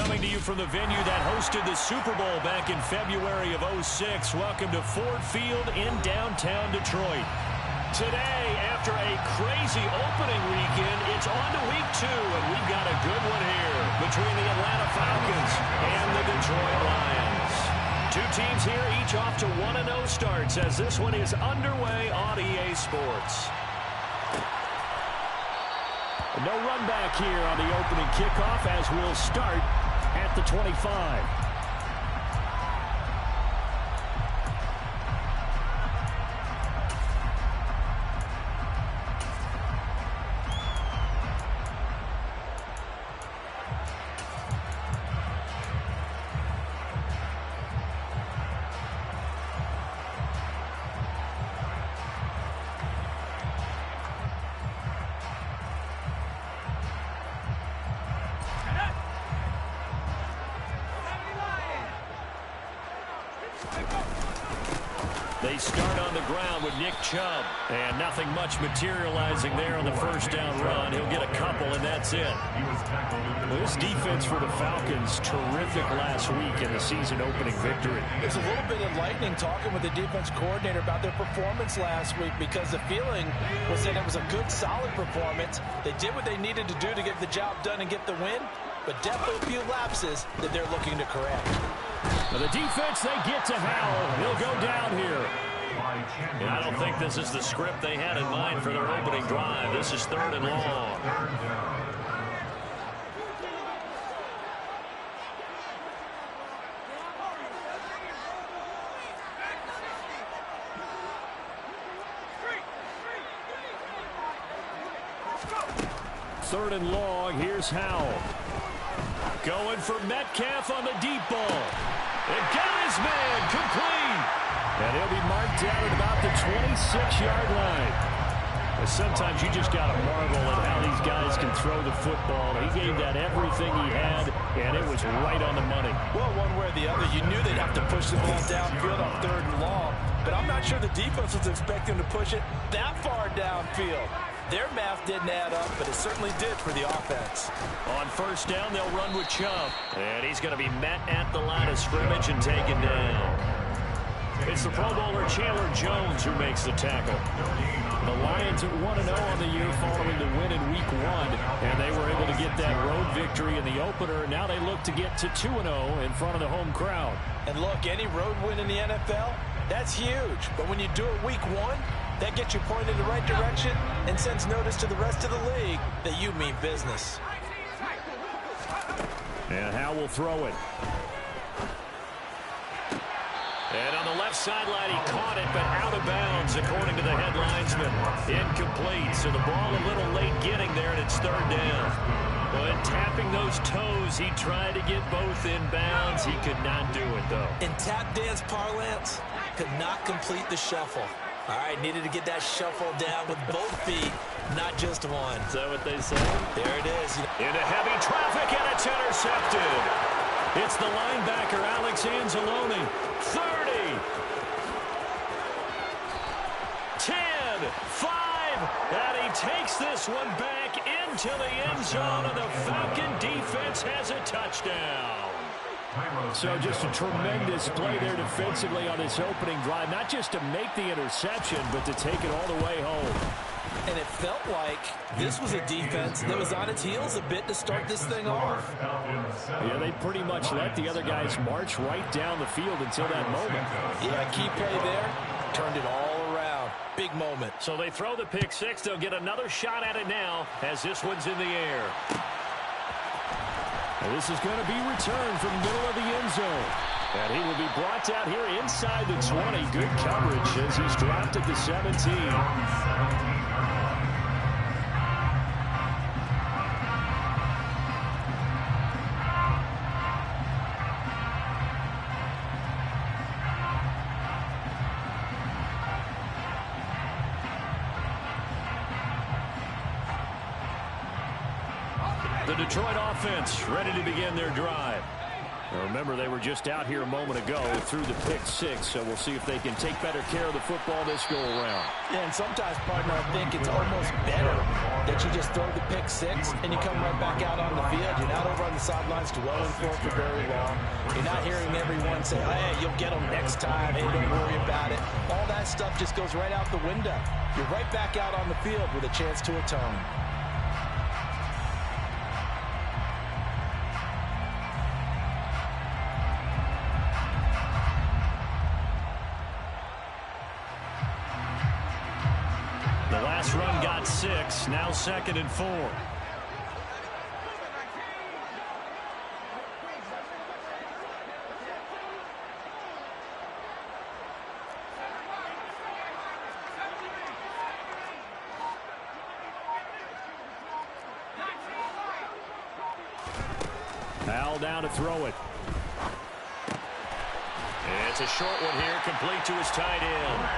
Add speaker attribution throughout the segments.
Speaker 1: coming to you from the venue that hosted the Super Bowl back in February of '06. Welcome to Ford Field in downtown Detroit. Today, after a crazy opening weekend, it's on to week 2, and we've got a good one here between the Atlanta Falcons and the Detroit Lions. Two teams here, each off to 1-0 starts as this one is underway on EA Sports. No run back here on the opening kickoff as we'll start at the 25. They start on the ground with Nick Chubb, and nothing much materializing there on the first down run. He'll get a couple, and that's it. Well, this defense for the Falcons, terrific last week in the season-opening victory.
Speaker 2: It's a little bit enlightening talking with the defense coordinator about their performance last week because the feeling was that it was a good, solid performance. They did what they needed to do to get the job done and get the win, but definitely a few lapses that they're looking to correct.
Speaker 1: Now the defense, they get to Howell. He'll go down here. And I don't think this is the script they had in mind for their opening drive. This is 3rd and long. Third and long, here's Howell. Going for Metcalf on the deep ball. And got his man, complete. And he'll be marked down at about the 26-yard line. And sometimes you just got to marvel at how these guys can throw the football. He gave that everything he had, and it was right on the money.
Speaker 2: Well, one way or the other, you knew they'd have to push the ball downfield on 3rd and long, but I'm not sure the defense was expecting to push it that far downfield. Their math didn't add up, but it certainly did for the offense.
Speaker 1: On first down, they'll run with Chubb. And he's going to be met at the line of scrimmage and taken down. It's the Pro Bowler Chandler Jones who makes the tackle. The Lions at 1-0 on the year following the win in Week 1, and they were able to get that road victory in the opener. Now they look to get to 2-0 in front of the home crowd.
Speaker 2: And look, any road win in the NFL, that's huge. But when you do it Week 1, that gets you pointed in the right direction and sends notice to the rest of the league that you mean business.
Speaker 1: And Howell will throw it. And on the left sideline, he caught it, but out of bounds, according to the head linesman. Incomplete, so the ball a little late getting there, and it's 3rd down. But tapping those toes, he tried to get both in bounds. He could not do it, though.
Speaker 2: In tap dance parlance, could not complete the shuffle. All right, needed to get that shuffle down with both feet, not just one.
Speaker 1: Is that what they say?
Speaker 2: There it is.
Speaker 1: Into heavy traffic, and it's intercepted. It's the linebacker, Alex Anzalone. 30. 10. 5. And he takes this one back into the end zone, and the Falcon defense has a touchdown. So just a tremendous play there defensively on this opening drive. Not just to make the interception, but to take it all the way home.
Speaker 2: And it felt like this was a defense that was on its heels a bit to start this thing off.
Speaker 1: Yeah, they pretty much let the other guys march right down the field until that moment.
Speaker 2: Yeah, key play there. Turned it all around. Big moment.
Speaker 1: So they throw the pick six. They'll get another shot at it now as this one's in the air. And this is going to be returned from the middle of the end zone. And he will be brought out here inside the 20. Good coverage as he's dropped at the 17. The Detroit offense ready to begin their drive. Now remember, they were just out here a moment ago through the pick six, so we'll see if they can take better care of the football this go-around.
Speaker 2: Yeah, and sometimes, partner, I think it's almost better that you just throw the pick six and you come right back out on the field. You're not over on the sidelines dwelling for it for very long. You're not hearing everyone say, hey, you'll get them next time. Hey, don't worry about it. All that stuff just goes right out the window. You're right back out on the field with a chance to atone.
Speaker 1: The last run got 6, now 2nd and 4. Foul down to throw it. It's a short one here, complete to his tight end.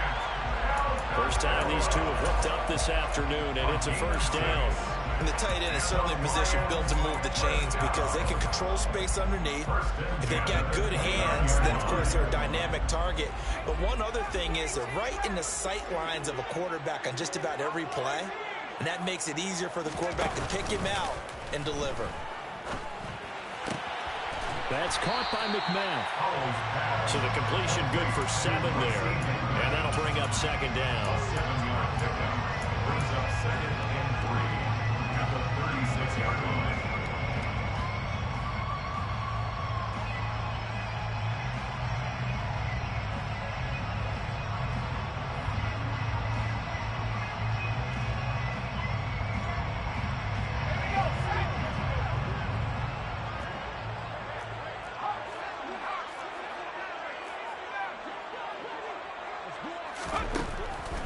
Speaker 1: First time these two have hooked up this afternoon, and it's a first down.
Speaker 2: And the tight end is certainly a position built to move the chains because they can control space underneath. If they've got good hands, then, of course, they're a dynamic target. But one other thing is they're right in the sight lines of a quarterback on just about every play, and that makes it easier for the quarterback to pick him out and deliver.
Speaker 1: That's caught by McMahon. So the completion good for 7 there. And that'll bring up 2nd down. Brings up 2nd and 3 at the 36-yard line.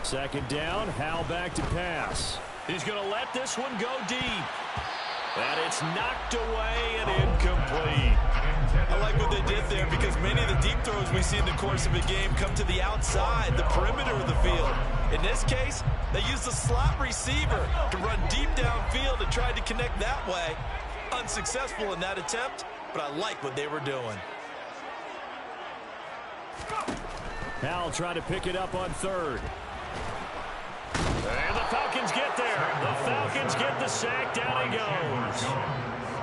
Speaker 1: Second down, Howell back to pass. He's going to let this one go deep. And it's knocked away and incomplete.
Speaker 2: I like what they did there because many of the deep throws we see in the course of a game come to the outside, the perimeter of the field. In this case, they used the slot receiver to run deep downfield and tried to connect that way. Unsuccessful in that attempt, but I like what they were doing.
Speaker 1: Howell trying to pick it up on 3rd. And the Falcons get there. The Falcons get the sack. Down he goes.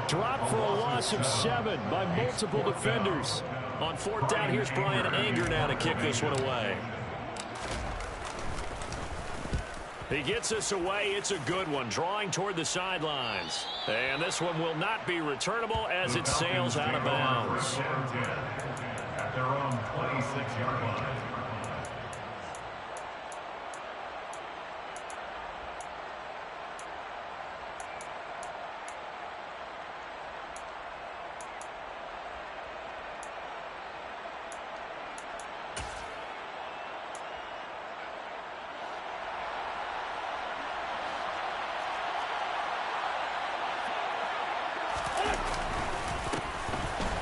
Speaker 1: Dropped for a loss of 7 by multiple defenders. On 4th down, here's Brian Anger now to kick this one away. He gets us away. It's a good one. Drawing toward the sidelines. And this one will not be returnable as it sails out of bounds. At their own 26-yard line.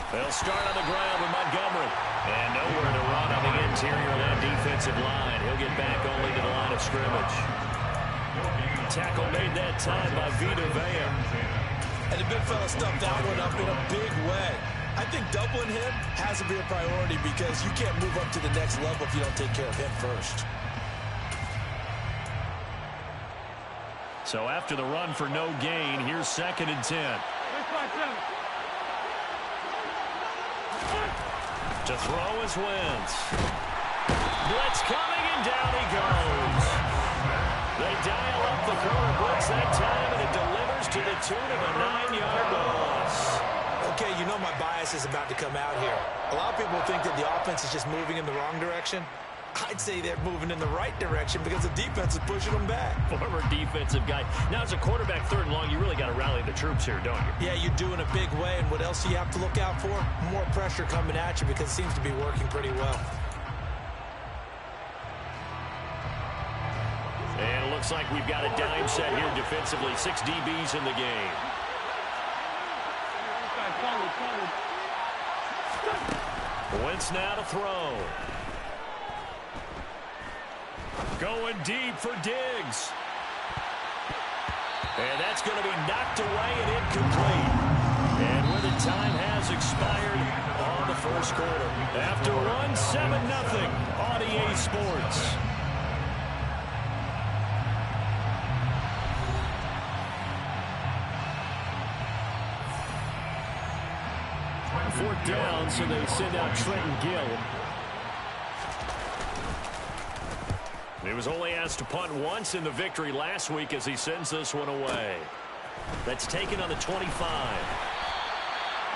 Speaker 1: They'll start on the ground with Montgomery. And nowhere to run on the interior of that defensive line. He'll get back only to the line of scrimmage. Tackle made that time by Vita Vea.
Speaker 2: And the big fella stuffed that one up in a big way. I think doubling him has to be a priority because you can't move up to the next level if you don't take care of him first.
Speaker 1: So after the run for no gain, here's 2nd and 10. To throw is Wentz. Blitz coming, and down he goes. They dial up the corner blitz that time, and it delivers to the tune of a 9-yard loss.
Speaker 2: Okay, you know my bias is about to come out here. A lot of people think that the offense is just moving in the wrong direction. I'd say they're moving in the right direction because the defense is pushing them back.
Speaker 1: Former defensive guy. Now, as a quarterback 3rd and long, you really got to rally the troops here, don't you?
Speaker 2: Yeah, you do in a big way. And what else do you have to look out for? More pressure coming at you because it seems to be working pretty well.
Speaker 1: And it looks like we've got a dime set here defensively. 6 DBs in the game. Wentz now to throw. Going deep for Diggs. And that's going to be knocked away and incomplete. And where the time has expired, first quarter. After one, 7-0 on EA Sports. Fourth down, so they send out Trenton Gill. He was only asked to punt once in the victory last week as he sends this one away. That's taken on the 25.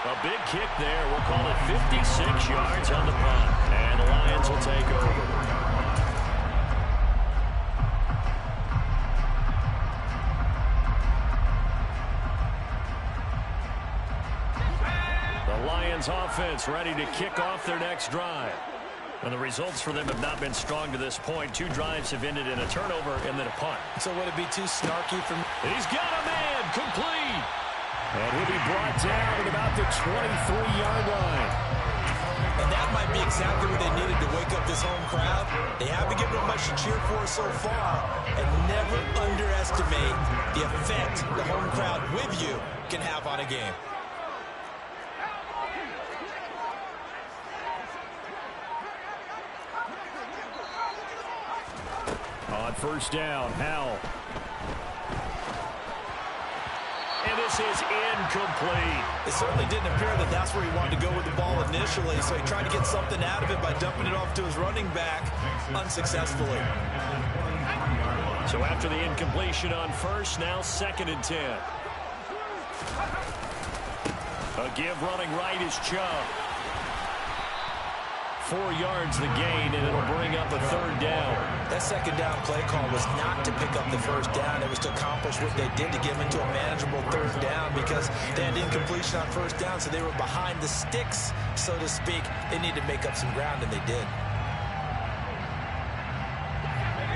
Speaker 1: A big kick there. We'll call it 56 yards on the punt. And the Lions will take over. The Lions offense ready to kick off their next drive. And the results for them have not been strong to this point. 2 drives have ended in a turnover and then a punt.
Speaker 2: So would it be too snarky for me?
Speaker 1: He's got a man, complete. And he'll be brought down at about the 23-yard line.
Speaker 2: And that might be exactly what they needed to wake up this home crowd. They haven't given them much to cheer for so far. And never underestimate the effect the home crowd with you can have on a game.
Speaker 1: On first down, Howell. And this is incomplete.
Speaker 2: It certainly didn't appear that that's where he wanted to go with the ball initially, so he tried to get something out of it by dumping it off to his running back unsuccessfully.
Speaker 1: So after the incompletion on first, now 2nd and 10. A give running right is Chubb. 4 yards the gain, and it'll bring up a 3rd down.
Speaker 2: That 2nd down play call was not to pick up the 1st down. It was to accomplish what they did to get them into a manageable 3rd down because they had incompletion on 1st down, so they were behind the sticks, so to speak. They needed to make up some ground, and they did.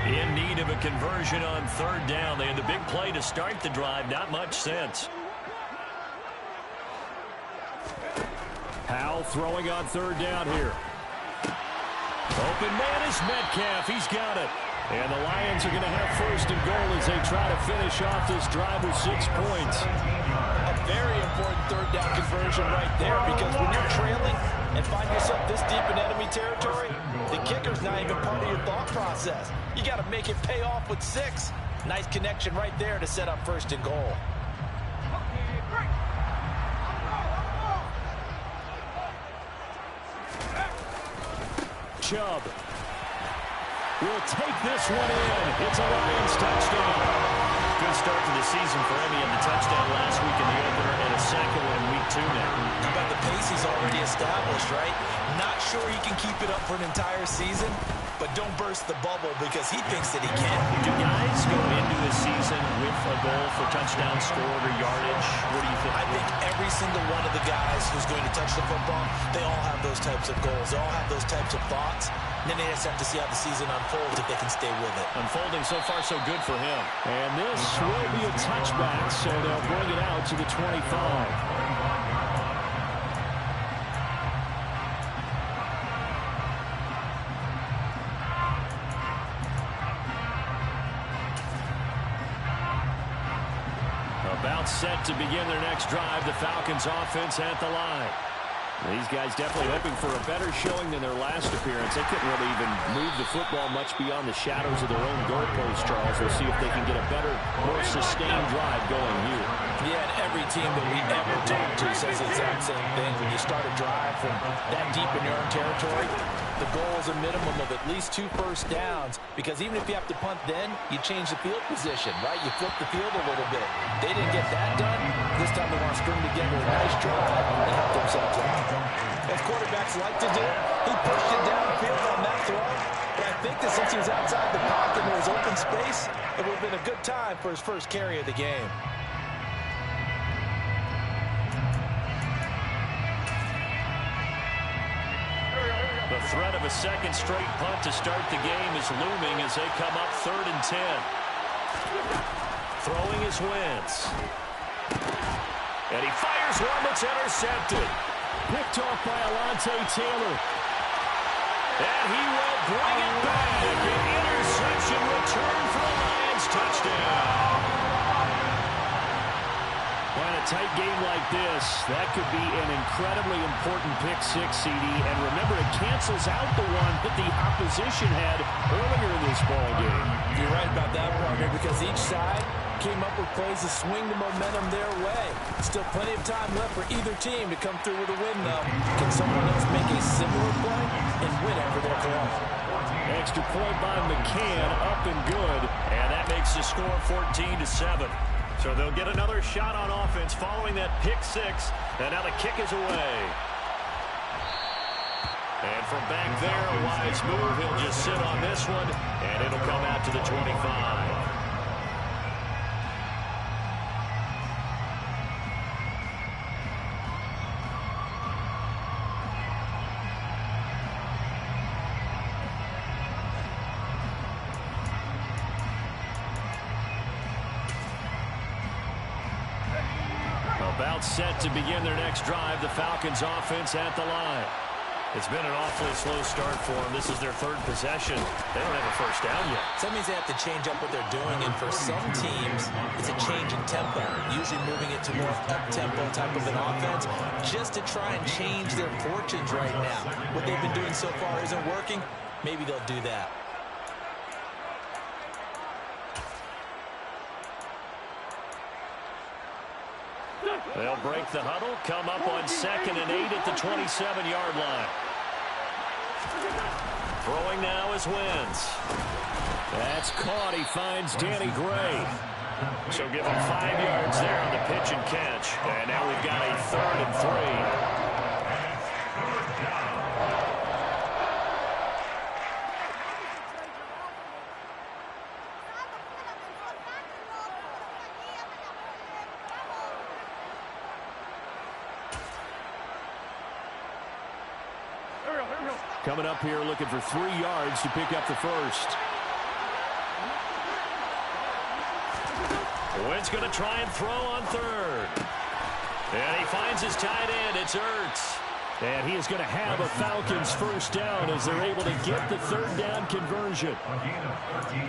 Speaker 1: In need of a conversion on 3rd down. They had the big play to start the drive. Not much sense. Howell throwing on 3rd down here. Open man is Metcalf. He's got it. And the Lions are going to have 1st and goal as they try to finish off this drive with 6 points.
Speaker 2: A very important 3rd down conversion right there because when you're trailing and find yourself this deep in enemy territory, the kicker's not even part of your thought process. You got to make it pay off with 6. Nice connection right there to set up 1st and goal.
Speaker 1: Chubb will take this one in. It's a Lions touchdown. Good start to the season for him. He had the touchdown last week in the opener and a 2nd one in week 2 now.
Speaker 2: How about the pace he's already established, right? Not sure he can keep it up for an entire season, but don't burst the bubble because he thinks that he can.
Speaker 1: Do guys go into the season with a goal for touchdown scored or yardage? What do you think?
Speaker 2: I think every single one of the guys who's going to touch the football, they all have those types of goals. They all have those types of thoughts. And then they just have to see how the season unfolds if they can stay with it.
Speaker 1: Unfolding so far so good for him. And this will be a touchback, so they'll bring it out to the 25. About set to begin their next drive. The Falcons offense at the line. These guys definitely hoping for a better showing than their last appearance. They couldn't really even move the football much beyond the shadows of their own goalpost, Charles. We'll see if they can get a better, more sustained drive going here.
Speaker 2: Yeah, and every team that we ever talk to says the exact same thing. When you start a drive from that deep in your own territory, the goal is a minimum of at least 2 first downs, because even if you have to punt then, you change the field position, right? You flip the field a little bit. They didn't get that done. This time they want to string together a nice drive and help themselves out. As quarterbacks like to do, he pushed it downfield on that throw. But I think that since he was outside the pocket and there was open space, it would have been a good time for his first carry of the game.
Speaker 1: The threat of a second straight punt to start the game is looming as they come up 3rd and 10. Throwing his Wentz. And he fires one that's intercepted. Picked off by Alontae Taylor. And he will bring it back. An interception return for a Lions touchdown. And a tight game like this, that could be an incredibly important pick six, CD. And remember, it cancels out the one that the opposition had earlier in this ball game.
Speaker 2: You're right about that, partner, because each side came up with plays to swing the momentum their way. Still plenty of time left for either team to come through with a win, though. Can someone else make a similar play and win after their call?
Speaker 1: Extra point by McCann, up and good. And that makes the score 14-7. So they'll get another shot on offense following that pick six. And now the kick is away. And from back there, a wise move. He'll just sit on this one, and it'll come out to the 25. About set to begin their next drive. The Falcons offense at the line. It's been an awfully slow start for them. This is their third possession. They don't have a first down yet.
Speaker 2: So that means they have to change up what they're doing, and for some teams, it's a change in tempo, usually moving it to more up-tempo type of an offense, just to try and change their fortunes right now. What they've been doing so far isn't working. Maybe they'll do that.
Speaker 1: They'll break the huddle, come up on 2nd and 8 at the 27-yard line. Throwing now is Wentz. That's caught. He finds Danny Gray. So give him 5 yards there on the pitch and catch. And now we've got a 3rd and 3. Coming up here looking for 3 yards to pick up the first. Wentz going to try and throw on 3rd. And he finds his tight end. It's Ertz. And he is going to have a Falcons first down as they're able to get the 3rd down conversion.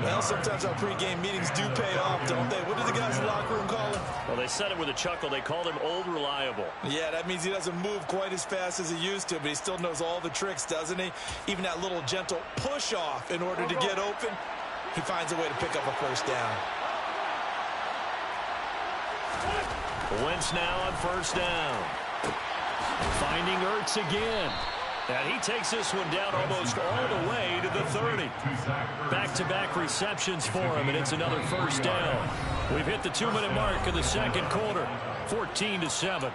Speaker 2: Well, sometimes our pregame meetings do pay off, don't they? What did the guys in the locker room call him?
Speaker 1: Well, they said it with a chuckle. They called him Old Reliable.
Speaker 2: Yeah, that means he doesn't move quite as fast as he used to, but he still knows all the tricks, doesn't he? Even that little gentle push-off in order to get open, he finds a way to pick up a first down.
Speaker 1: Wentz now on first down. Finding Ertz again. And he takes this one down almost all the way to the 30. Back-to-back receptions for him, and it's another first down. We've hit the 2-minute mark of the second quarter. 14-7.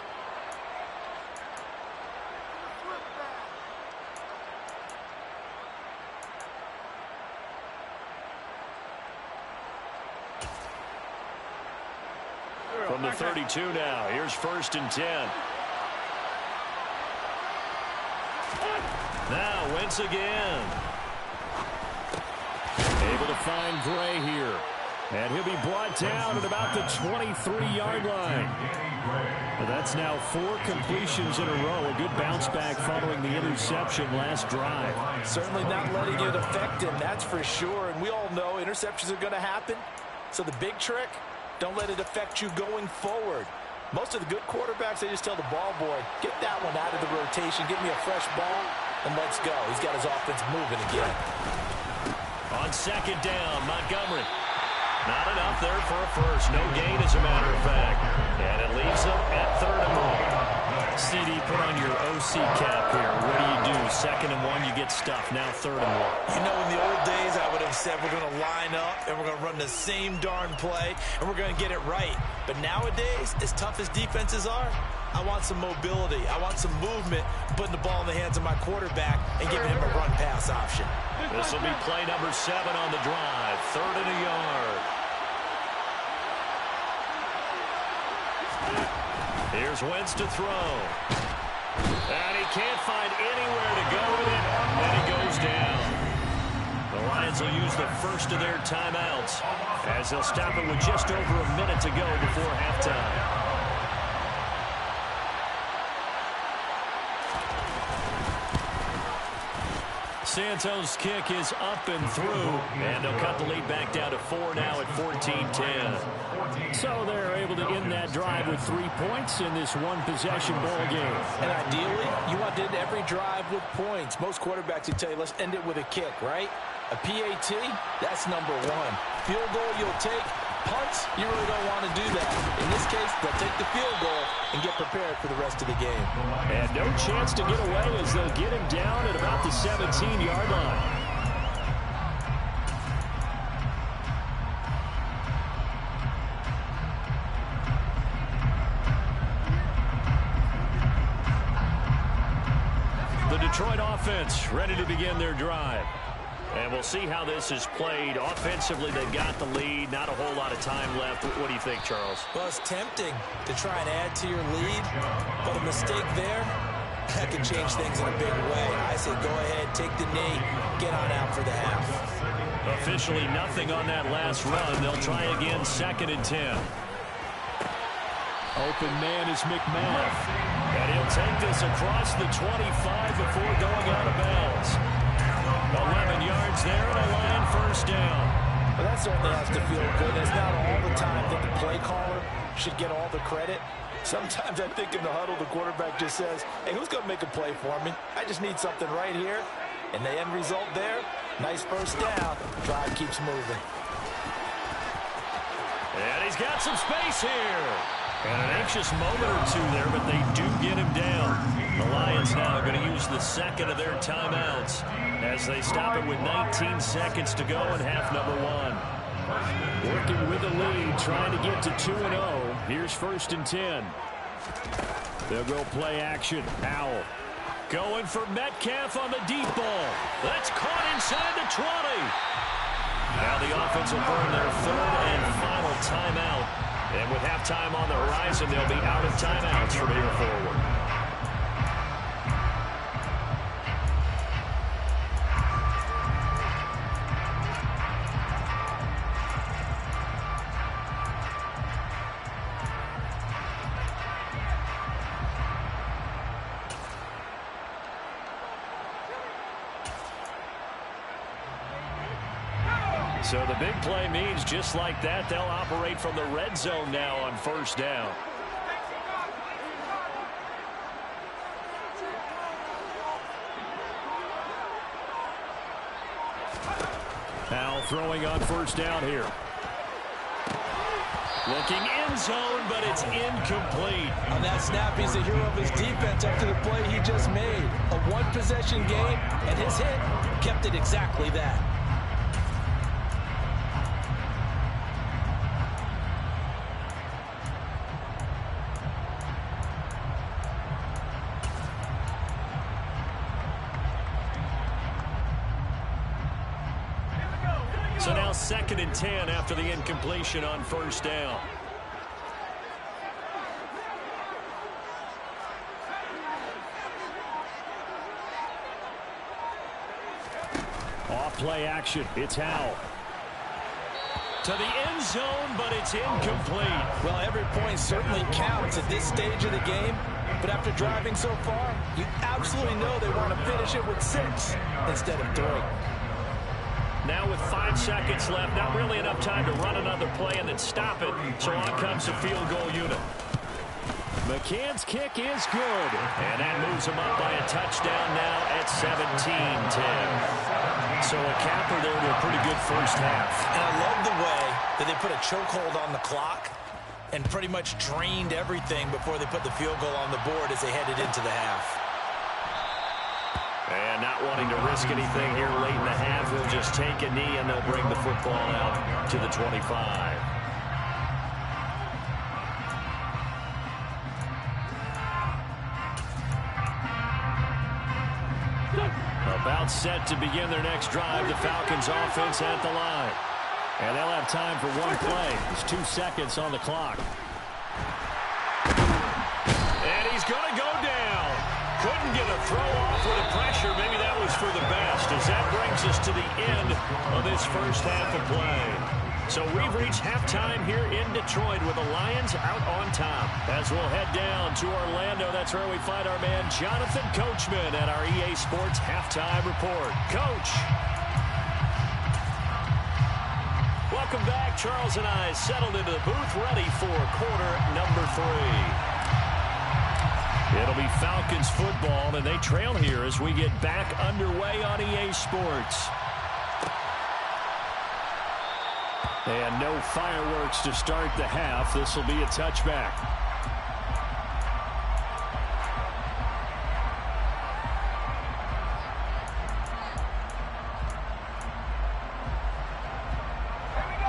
Speaker 1: From the 32 now, here's 1st and 10. Now Wentz again. Able to find Gray here. And he'll be brought down at about the 23-yard line. But that's now 4 completions in a row. A good bounce back following the interception last drive.
Speaker 2: Certainly not letting it affect him, that's for sure. And we all know interceptions are going to happen. So the big trick, don't let it affect you going forward. Most of the good quarterbacks, they just tell the ball boy, get that one out of the rotation, give me a fresh ball, and let's go. He's got his offense moving again.
Speaker 1: On 2nd down, Montgomery. Not enough there for a first. No gain, as a matter of fact. And it leaves them at 3rd and 1. CD, put on your OC cap here. What do? 2nd and 1, you get stuffed. Now 3rd and 1.
Speaker 2: You know, in the old days, I would have said we're going to line up and we're going to run the same darn play and we're going to get it right. But nowadays, as tough as defenses are, I want some mobility. I want some movement, putting the ball in the hands of my quarterback and giving him a run-pass option.
Speaker 1: This will be play number 7 on the drive. 3rd and a yard. Here's Wentz to throw. And he can't find anywhere to go with it. And he goes down. The Lions will use the first of their timeouts as they'll stop it with just over a minute to go before halftime. Santos' kick is up and through, and they'll cut the lead back down to 4 now at 14-10. So they're able to end that drive with 3 points in this one-possession ball game.
Speaker 2: And ideally, you want to end every drive with points. Most quarterbacks would tell you, let's end it with a kick, right? A PAT, that's number one. Field goal you'll take. Punts, you really don't want to do that. In this case, they'll take the field goal and get prepared for the rest of the game.
Speaker 1: And no chance to get away as they'll get him down at about the 17-yard line. The Detroit offense ready to begin their drive. And we'll see how this is played. Offensively, they've got the lead. Not a whole lot of time left. What do you think, Charles?
Speaker 2: Well, it's tempting to try and add to your lead, but a mistake there, that can change things in a big way. I say go ahead, take the knee, get on out for the half.
Speaker 1: Officially nothing on that last run. They'll try again, 2nd and 10. Open man is McMahon. And he'll take this across the 25 before going out of bounds. 11 yards there and a line first down.
Speaker 2: Well, that certainly has to feel good. It's not all the time that the play caller should get all the credit. Sometimes I think in the huddle, the quarterback just says, hey, who's going to make a play for me? I just need something right here. And the end result there, nice first down. Drive keeps moving.
Speaker 1: And he's got some space here. And an anxious moment or two there, but they do get him down. The Lions now going to use the second of their timeouts as they stop it with 19 seconds to go in half number 1. Working with the lead, trying to get to 2-0. Here's 1st and 10. They'll go play action. Powell going for Metcalf on the deep ball. That's caught inside the 20. Now the offense will burn their 3rd and final timeout. And with halftime on the horizon, they'll be out of timeouts from here forward. So the big play means just like that, they'll operate from the red zone now on 1st down. Now throwing on 1st down here. Looking end zone, but it's incomplete.
Speaker 2: On that snap, he's the hero of his defense after the play he just made. A one-possession game, and his hit kept it exactly that.
Speaker 1: So now 2nd and 10 after the incompletion on 1st down. Off play action. It's Howell. To the end zone, but it's incomplete.
Speaker 2: Well, every point certainly counts at this stage of the game. But after driving so far, you absolutely know they want to finish it with 6 instead of 3.
Speaker 1: Now with 5 seconds left, not really enough time to run another play and then stop it. So on comes the field goal unit. McCann's kick is good. And that moves him up by a touchdown now at 17-10. So a capper there to a pretty good first half.
Speaker 2: And I love the way that they put a chokehold on the clock and pretty much drained everything before they put the field goal on the board as they headed into the half.
Speaker 1: And not wanting to risk anything here late in the half, they'll just take a knee and they'll bring the football out to the 25. About set to begin their next drive, the Falcons offense at the line. And they'll have time for one play. There's 2 seconds on the clock. And he's going to go down. Couldn't get a throw off with the pressure. Maybe that was for the best, as that brings us to the end of this first half of play. So we've reached halftime here in Detroit with the Lions out on top. As we'll head down to Orlando, that's where we find our man Jonathan Coachman at our EA Sports Halftime Report. Coach. Welcome back. Charles and I settled into the booth, ready for quarter number 3. It'll be Falcons football, and they trail here as we get back underway on EA Sports. And no fireworks to start the half. This will be a touchback.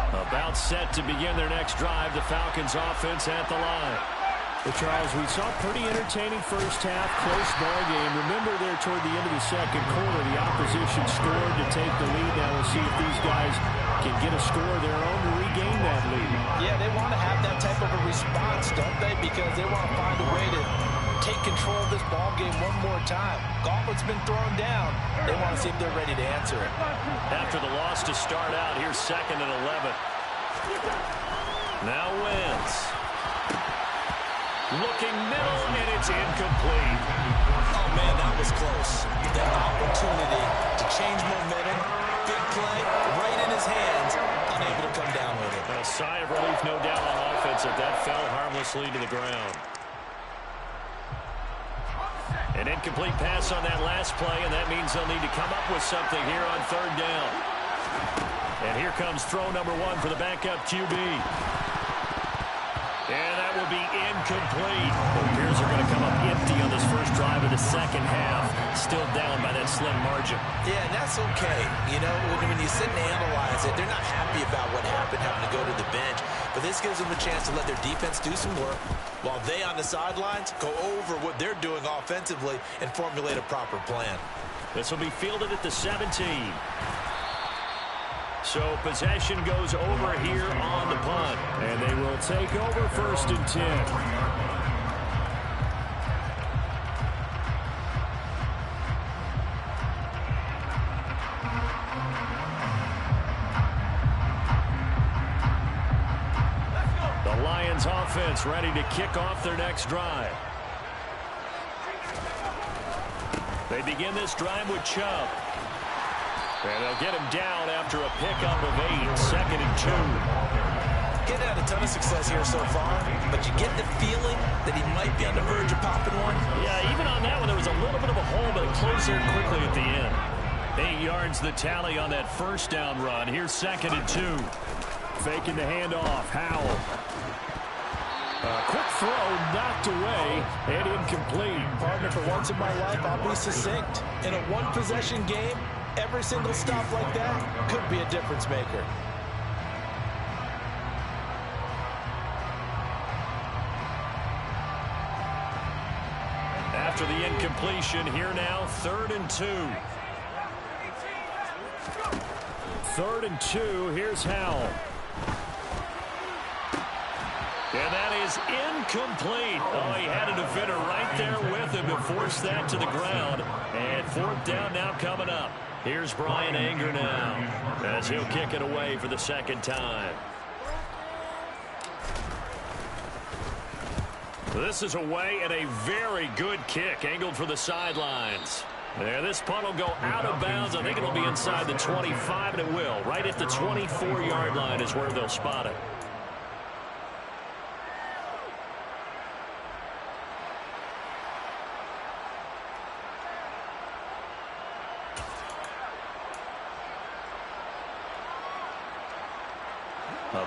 Speaker 1: About set to begin their next drive. The Falcons offense at the line. Well, Charles, we saw a pretty entertaining first half, close ball game. Remember there toward the end of the second quarter, the opposition scored to take the lead. Now we'll see if these guys can get a score of their own to regain that lead.
Speaker 2: Yeah, they want to have that type of a response, don't they? Because they want to find a way to take control of this ball game one more time. Gauntlet's been thrown down. They want to see if they're ready to answer it.
Speaker 1: After the loss to start out, here's 2nd and 11. Now Wentz. Looking middle, and it's incomplete.
Speaker 2: Oh, man, that was close. That opportunity to change momentum, big play, right in his hands, unable to come down with it.
Speaker 1: A sigh of relief, no doubt, on offense if that fell harmlessly to the ground. An incomplete pass on that last play, and that means they'll need to come up with something here on 3rd down. And here comes throw number 1 for the backup QB. And that will be incomplete. The Bears are going to come up empty on this first drive of the second half. Still down by that slim margin.
Speaker 2: Yeah, and that's okay. You know, when you sit and analyze it, they're not happy about what happened, having to go to the bench. But this gives them a chance to let their defense do some work while they on the sidelines go over what they're doing offensively and formulate a proper plan.
Speaker 1: This will be fielded at the 17. So possession goes over here on the punt. And they will take over 1st and 10. The Lions offense ready to kick off their next drive. They begin this drive with Chubb. And they'll get him down after a pickup of 8, 2nd and 2.
Speaker 2: Getting had a ton of success here so far, but you get the feeling that he might be on the verge of popping one.
Speaker 1: Yeah, even on that one, there was a little bit of a hole, but it closed there quickly at the end. 8 yards the tally on that first down run. Here's 2nd and 2. Faking the handoff. Howell. Quick throw, knocked away, and incomplete.
Speaker 2: Partner, for once in my life, I'll be succinct. In a one-possession game, every single stop like that could be a difference maker.
Speaker 1: After the incompletion, here now, 3rd and 2. 3rd and 2, here's Howell. And that is incomplete. Oh, he had a defender right there with him to force that to the ground. And 4th down now coming up. Here's Brian Anger now as he'll kick it away for the 2nd time. This is away and a very good kick angled for the sidelines. There, this punt will go out of bounds. I think it'll be inside the 25, and it will. Right at the 24-yard line is where they'll spot it.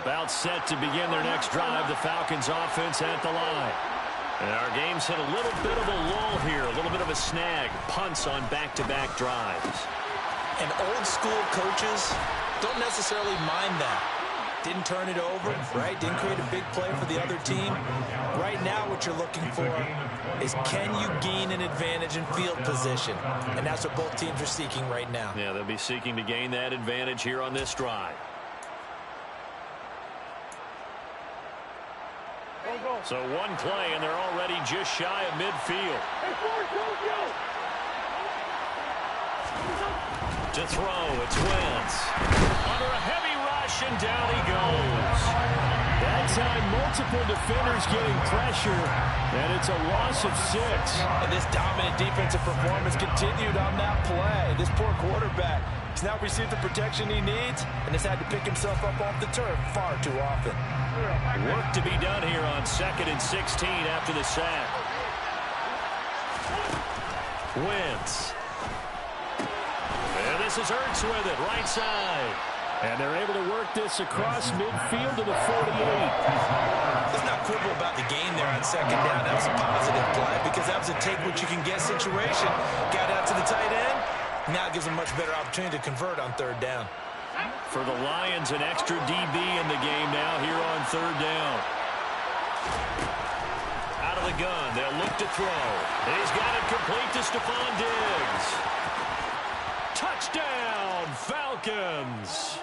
Speaker 1: About set to begin their next drive, the Falcons offense at the line. And our game's hit a little bit of a lull here, a little bit of a snag. Punts on back-to-back drives.
Speaker 2: And old-school coaches don't necessarily mind that. Didn't turn it over, right? Didn't create a big play for the other team. Right now what you're looking for is, can you gain an advantage in field position? And that's what both teams are seeking right now.
Speaker 1: Yeah, they'll be seeking to gain that advantage here on this drive. So one play, and they're already just shy of midfield. To throw, it's Wentz. Under a heavy rush, and down he time, multiple defenders getting pressure, and it's a loss of 6.
Speaker 2: And this dominant defensive performance continued on that play. This poor quarterback has now received the protection he needs and has had to pick himself up off the turf far too often.
Speaker 1: Work to be done here on 2nd and 16 after the sack. Wentz. And this is Ertz with it, right side. And they're able to work this across midfield to the 48.
Speaker 2: Let's not quibble about the game there on 2nd down. That was a positive play because that was a take-what-you-can-get situation. Got out to the tight end. Now it gives them a much better opportunity to convert on 3rd down.
Speaker 1: For the Lions, an extra DB in the game now here on 3rd down. Out of the gun, they'll look to throw. He's got it complete to Stephon Diggs. Touchdown, Falcons.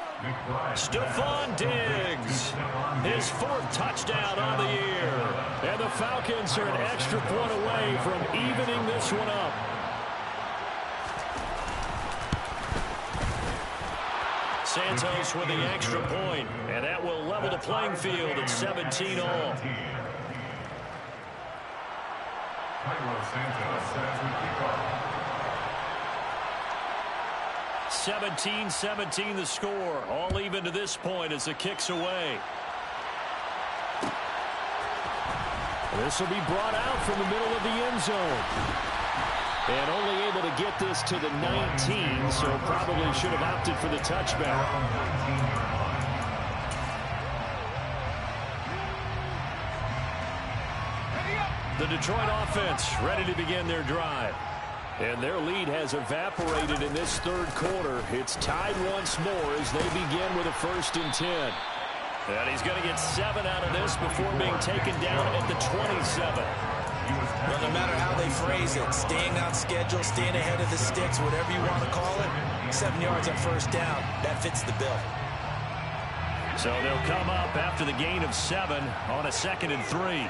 Speaker 1: Stephon Diggs, his 4th touchdown on the year. And the Falcons are an extra point away from evening this one up. Santos with the extra point, and that will level the playing field at 17 all. 17-17 the score. All even to this point as the kick's away. This will be brought out from the middle of the end zone. And only able to get this to the 19, so probably should have opted for the touchback. The Detroit offense ready to begin their drive. And their lead has evaporated in this 3rd quarter. It's tied once more as they begin with a 1st and 10. And he's going to get 7 out of this before being taken down at the 27.
Speaker 2: Well, no matter how they phrase it, staying on schedule, staying ahead of the sticks, whatever you want to call it, 7 yards on 1st down, that fits the bill.
Speaker 1: So they'll come up after the gain of 7 on a 2nd and 3.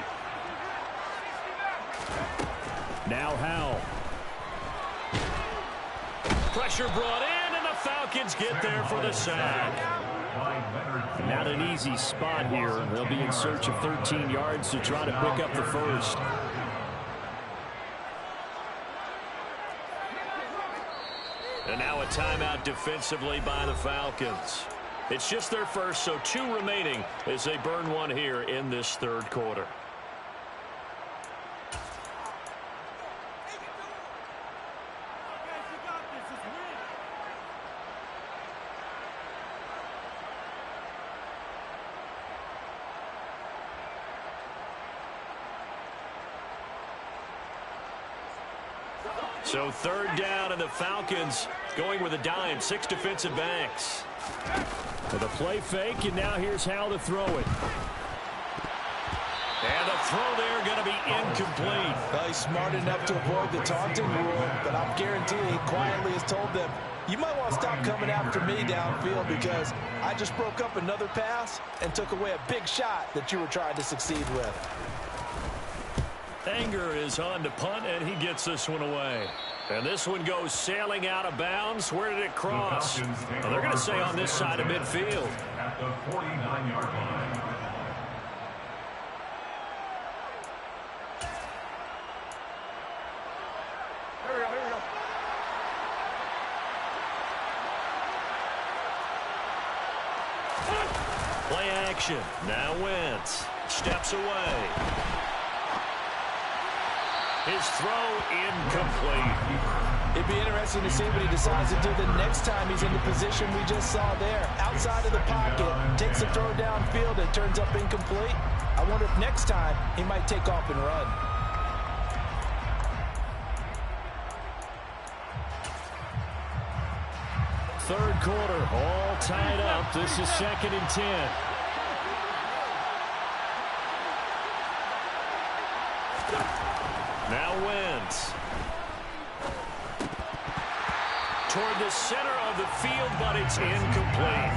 Speaker 1: Now Howell. Pressure brought in, and the Falcons get there for the sack. Not an easy spot here. They'll be in search of 13 yards to try to pick up the 1st. And now a timeout defensively by the Falcons. It's just their 1st, so 2 remaining as they burn one here in this 3rd quarter. So 3rd down, and the Falcons going with a dime. 6 defensive backs. With a play fake, and now here's how to throw it. And the throw there going to be incomplete.
Speaker 2: Well, he's smart enough to avoid the taunting rule, but I'm guaranteeing he quietly has told them, you might want to stop coming after me downfield because I just broke up another pass and took away a big shot that you were trying to succeed with.
Speaker 1: Anger is on to punt, and he gets this one away. And this one goes sailing out of bounds. Where did it cross? Well, they're going to say on this side of midfield.
Speaker 3: At the 49-yard line.
Speaker 1: Play action. Now Wentz steps away. His throw incomplete.
Speaker 2: It'd be interesting to see what he decides to do the next time he's in the position we just saw there. Outside of the pocket, takes a throw downfield, it turns up incomplete. I wonder if next time he might take off and run.
Speaker 1: Third quarter, all tied up. This is 2nd and 10. Now Wentz. Toward the center of the field, but it's incomplete.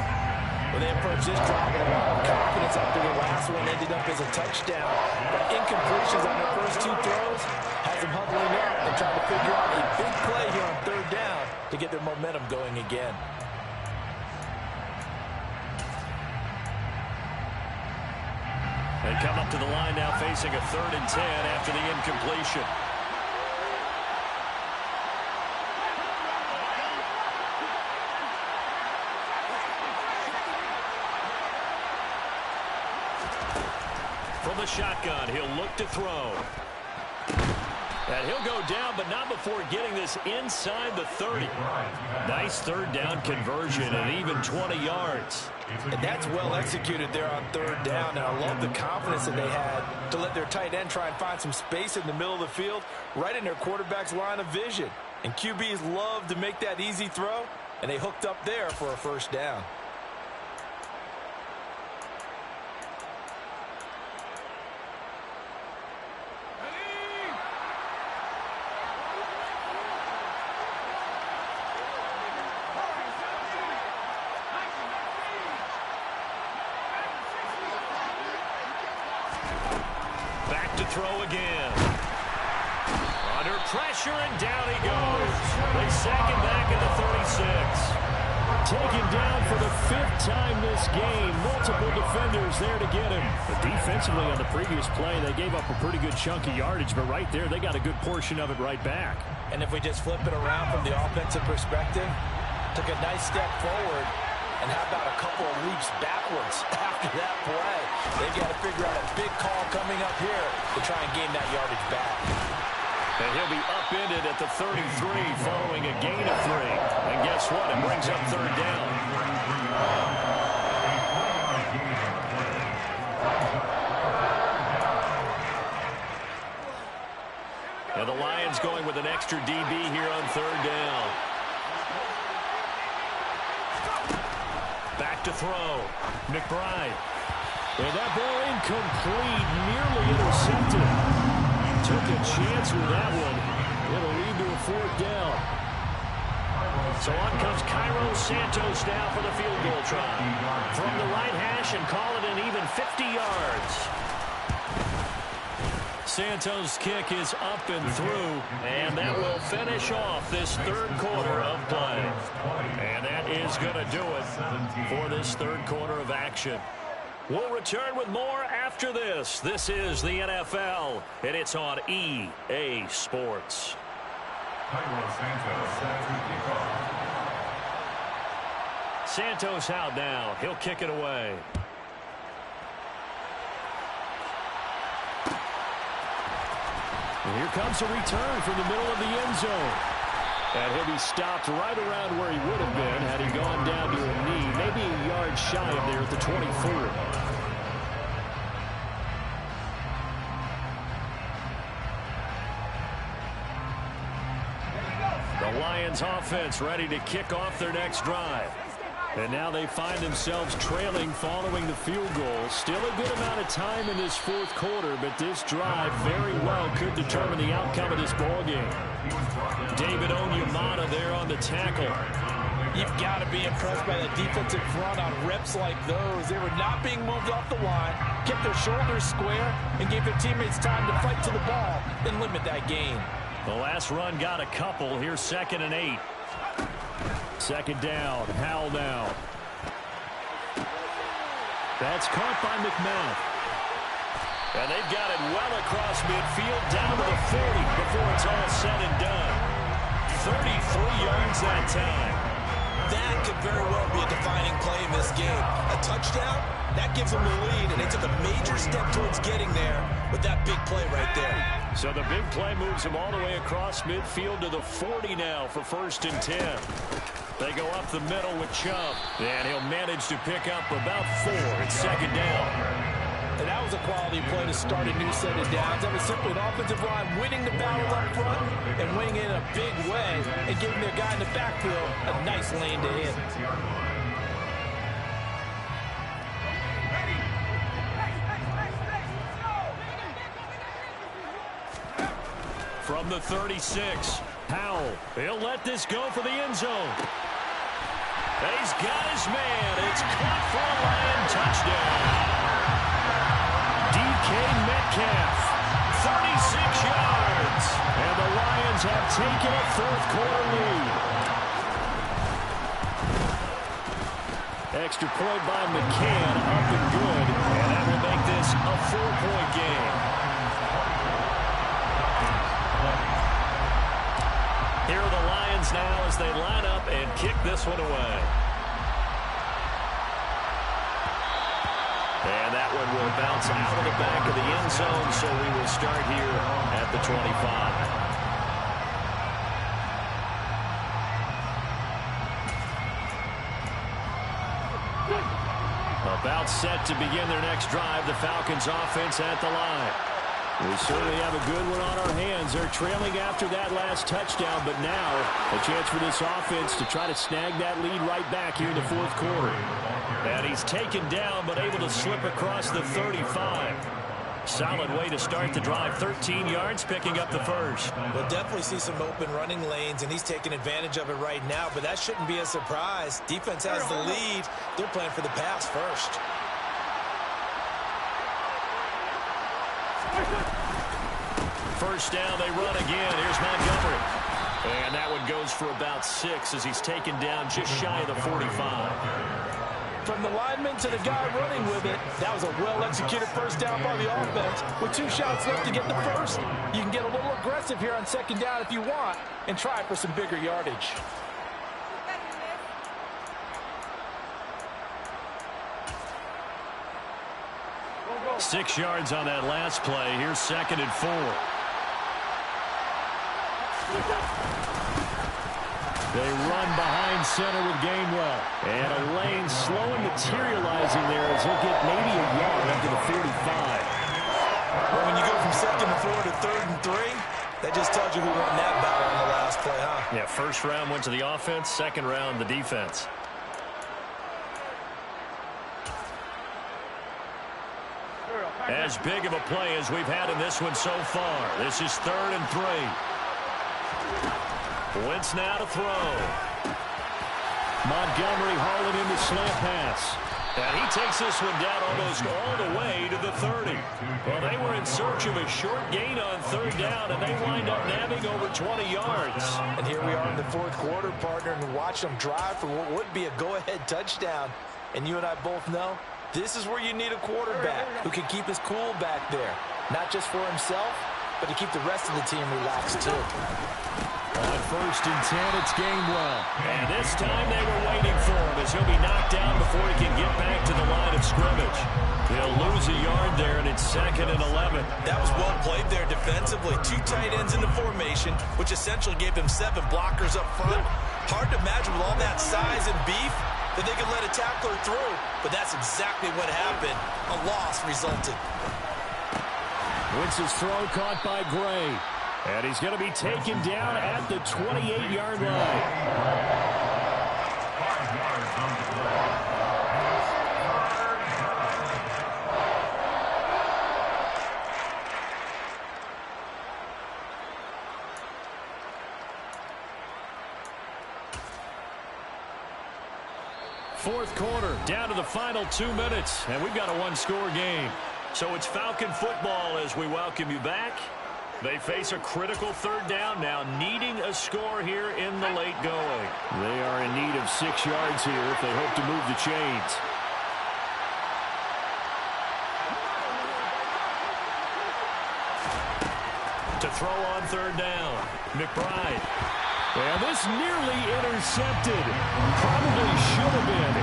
Speaker 2: Well, they approach this drive with a lot of confidence after the last one ended up as a touchdown. But incompletions on their first 2 throws has them huddling up and trying to figure out a big play here on 3rd down to get their momentum going again.
Speaker 1: They come up to the line now facing a 3rd and 10 after the incompletion. From the shotgun, he'll look to throw. And he'll go down, but not before getting this inside the 30. Nice 3rd down conversion and even 20 yards.
Speaker 2: And that's well executed there on 3rd down. And I love the confidence that they had to let their tight end try and find some space in the middle of the field, right in their quarterback's line of vision. And QBs love to make that easy throw, and they hooked up there for a 1st down.
Speaker 1: Throw again. Under pressure, and down he goes. They sack him back at the 36. Taken down for the 5th time this game. Multiple defenders there to get him. But defensively on the previous play, they gave up a pretty good chunk of yardage, but right there, they got a good portion of it right back.
Speaker 2: And if we just flip it around from the offensive perspective, took a nice step forward, and how about a couple of leaps backwards after that play? They've got to figure out a big call coming up here to try and gain that yardage back.
Speaker 1: And he'll be upended at the 33 following a gain of 3. And guess what? It brings up 3rd down. And the Lions going with an extra DB here on 3rd down. Back to throw. McBride. And that ball incomplete, nearly intercepted. Took a chance with that one. It'll lead to a 4th down. So on comes Cairo Santos now for the field goal try. From the right hash and call it an even 50 yards. Santos' kick is up and through, and that will finish off this 3rd quarter of play. And that is going to do it for this 3rd quarter of action. We'll return with more after this. This is the NFL, and it's on EA Sports. Santos out now. He'll kick it away. And here comes a return from the middle of the end zone. And he'll be stopped right around where he would have been had he gone down to a knee, maybe a yard shy of there at the 24. The Lions offense ready to kick off their next drive. And now they find themselves trailing following the field goal. Still a good amount of time in this 4th quarter, but this drive very well could determine the outcome of this ballgame. David Onyemata there on the tackle.
Speaker 2: You've got to be impressed by the defensive front on reps like those. They were not being moved off the line, kept their shoulders square, and gave their teammates time to fight to the ball and limit that gain.
Speaker 1: The last run got a couple. Here's 2nd and 8. 2nd down. Howell now. That's caught by McMahon. And they've got it well across midfield down to the 40 before it's all said and done. 33 yards that time.
Speaker 2: That could very well be a defining play in this game. A touchdown, that gives them the lead, and they took a major step towards getting there with that big play right there.
Speaker 1: So the big play moves them all the way across midfield to the 40 now for 1st and 10. They go up the middle with Chubb, and he'll manage to pick up about 4. It's 2nd down.
Speaker 2: And that was a quality play to start a new set of downs. That was simply an offensive line winning the battle up front and winning it in a big way and giving their guy in the backfield a nice lane to hit.
Speaker 1: From the 36, Howell. He'll let this go for the end zone. He's got his man. It's caught for a Lion touchdown. DK Metcalf, 36 yards. And the Lions have taken a 4th quarter lead. Extra point by McCann, up and good. And that will make this a 4-point game. Here are the Lions now as they line up and kick this one away. And that one will bounce out of the back of the end zone, so we will start here at the 25. About set to begin their next drive, the Falcons offense at the line. We certainly have a good one on our hands. They're trailing after that last touchdown, but now a chance for this offense to try to snag that lead right back here in the fourth quarter. And he's taken down, but able to slip across the 35. Solid way to start the drive. 13 yards, picking up the first.
Speaker 2: We'll definitely see some open running lanes, and he's taking advantage of it right now, but that shouldn't be a surprise. Defense has the lead. They're playing for the pass first.
Speaker 1: First down, they run again. Here's Montgomery. And that one goes for about 6 as he's taken down just shy of the 45.
Speaker 2: From the lineman to the guy running with it, that was a well-executed first down by the offense. With 2 shots left to get the first, you can get a little aggressive here on second down if you want and try for some bigger yardage.
Speaker 1: Six yards on that last play. Here's 2nd and 4. They run behind center with Gainwell. And a lane slowly materializing there as he'll get maybe a yard after the 45.
Speaker 2: Well, when you go from 2nd and 4 to 3rd and 3, that just tells you who won that battle on the last play, huh?
Speaker 1: Yeah, first round went to the offense, second round the defense. As big of a play as we've had in this one so far. This is 3rd and 3. Wentz now to throw. Montgomery hauling in the slant pass. And he takes this one down almost all the way to the 30. Well, they were in search of a short gain on 3rd down, and they wind up nabbing over 20 yards.
Speaker 2: And here we are in the 4th quarter, partner, and watch them drive for what would be a go-ahead touchdown. And you and I both know this is where you need a quarterback who can keep his cool back there. Not just for himself, but to keep the rest of the team relaxed, too.
Speaker 1: On 1st and 10, it's Gainwell. And this time they were waiting for him as he'll be knocked down before he can get back to the line of scrimmage. He'll lose a yard there, and it's 2nd and 11.
Speaker 2: That was well played there defensively. 2 tight ends in the formation, which essentially gave them 7 blockers up front. Hard to imagine with all that size and beef that they could let a tackler through, but that's exactly what happened. A loss resulted.
Speaker 1: Wentz's throw caught by Gray. And he's going to be taken down at the 28-yard line.
Speaker 3: 5 yards on the play.
Speaker 1: Fourth quarter, down to the final 2 minutes, and we've got a 1-score game. So it's Falcon football as we welcome you back. They face a critical 3rd down now, needing a score here in the late going. They are in need of 6 yards here if they hope to move the chains. To throw on 3rd down, McBride. And this nearly intercepted. Probably should have been.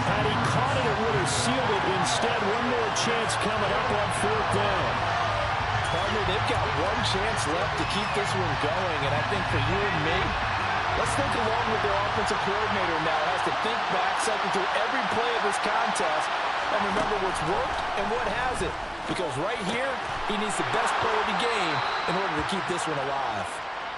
Speaker 1: Had he caught it, it would have sealed it. Instead, one more chance coming up on 4th down.
Speaker 2: Partner, they've got 1 chance left to keep this one going, and I think for you and me, let's think along with their offensive coordinator now. Has to think back, cycle through every play of this contest, and remember what's worked and what hasn't. Because right here, he needs the best play of the game in order to keep this one alive.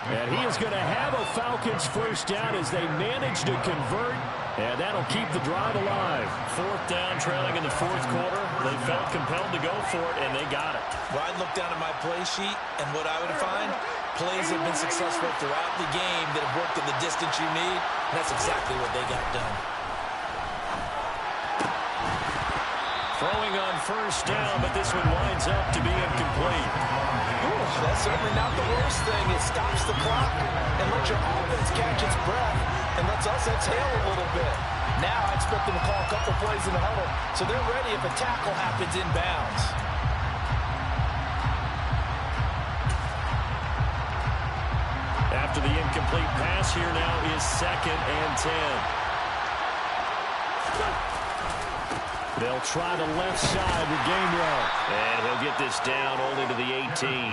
Speaker 1: And he is going to have a Falcons first down as they manage to convert, and that'll keep the drive alive. 4th down, trailing in the 4th quarter. They felt compelled to go for it, and they got it.
Speaker 2: Well, I'd look down at my play sheet, and what I would find, plays have been successful throughout the game that have worked at the distance you need, and that's exactly what they got done.
Speaker 1: Throwing on 1st down, but this one winds up to be incomplete.
Speaker 2: That's certainly not the worst thing. It stops the clock and lets your offense catch its breath. and lets us exhale a little bit. Now I expect them to call a couple plays in the huddle, so they're ready if a tackle happens inbounds.
Speaker 1: After the incomplete pass, here now is 2nd and 10. They'll try the left side with Gainwell. And he'll get this down only to the 18.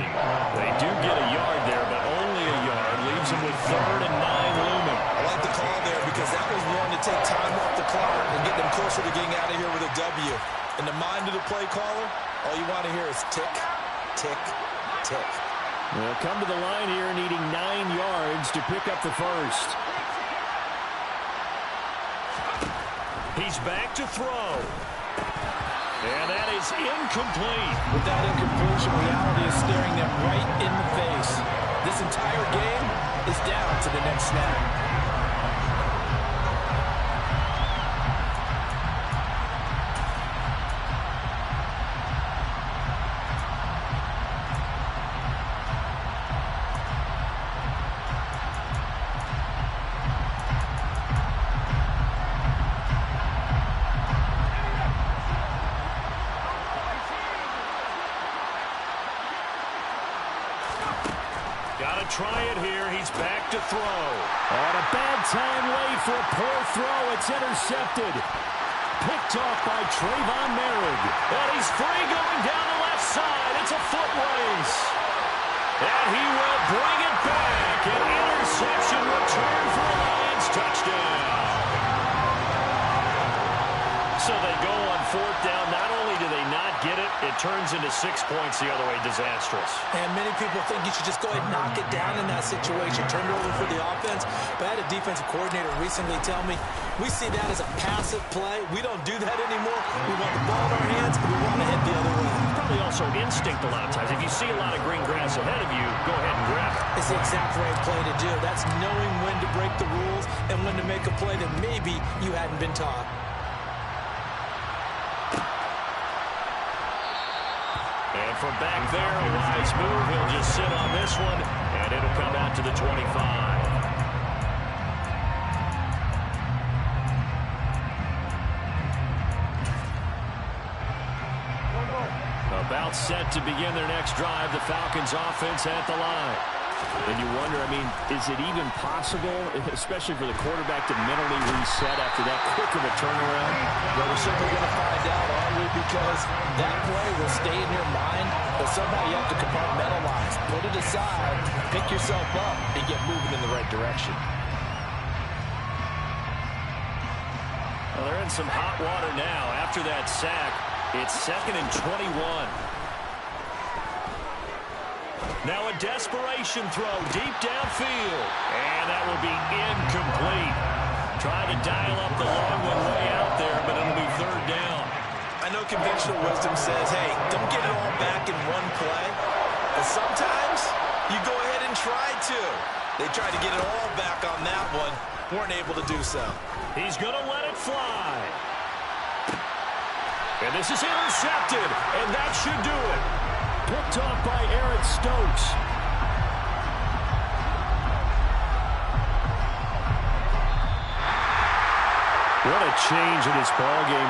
Speaker 1: They do get a yard there, but only a yard. Leaves them with 3rd and 9 looming.
Speaker 2: I like the call there because that was one to take time off the clock and get them closer to getting out of here with a W. In the mind of the play caller, all you want to hear is tick, tick, tick.
Speaker 1: They'll come to the line here needing 9 yards to pick up the first. He's back to throw. And that is incomplete.
Speaker 2: With that incompletion, reality is staring them right in the face. This entire game is down to the next snap.
Speaker 1: Got to try it here. He's back to throw. On a bad time late for a poor throw. It's intercepted. Picked off by Trayvon Merrick. And he's free going down the left side. It's a foot race. And he will bring it back. An interception return for a Lions touchdown. So they go on 4th down. Not only do they not get it, it turns into 6 points the other way. Disastrous.
Speaker 2: And many people think you should just go ahead and knock it down in that situation. Turn it over for the offense. But I had a defensive coordinator recently tell me, we see that as a passive play. We don't do that anymore. We want the ball in our hands, and we want to head the other way.
Speaker 1: Probably also instinct a lot of times. If you see a lot of green grass ahead of you, go ahead and grab it.
Speaker 2: It's the exact right play to do. That's knowing when to break the rules and when to make a play that maybe you hadn't been taught.
Speaker 1: And from back there, a wise move. He'll just sit on this one, and it'll come out to the 25. About set to begin their next drive. The Falcons offense at the line. And you wonder, I mean, is it even possible, especially for the quarterback, to mentally reset after that quick of a turnaround?
Speaker 2: Well, we're certainly going to find out, aren't we? Because that play will stay in your mind, but somehow you have to compartmentalize. Put it aside, pick yourself up, and get moving in the right direction.
Speaker 1: Well, they're in some hot water now. After that sack, it's 2nd and 21. Now a desperation throw deep downfield. And that will be incomplete. Trying to dial up the long one way out there, but it'll be 3rd down.
Speaker 2: I know conventional wisdom says, hey, don't get it all back in one play. But sometimes you go ahead and try to. They tried to get it all back on that one. Weren't able to do so.
Speaker 1: He's going to let it fly. And this is intercepted. And that should do it. Picked off by Eric Stokes. What a change in his ball game.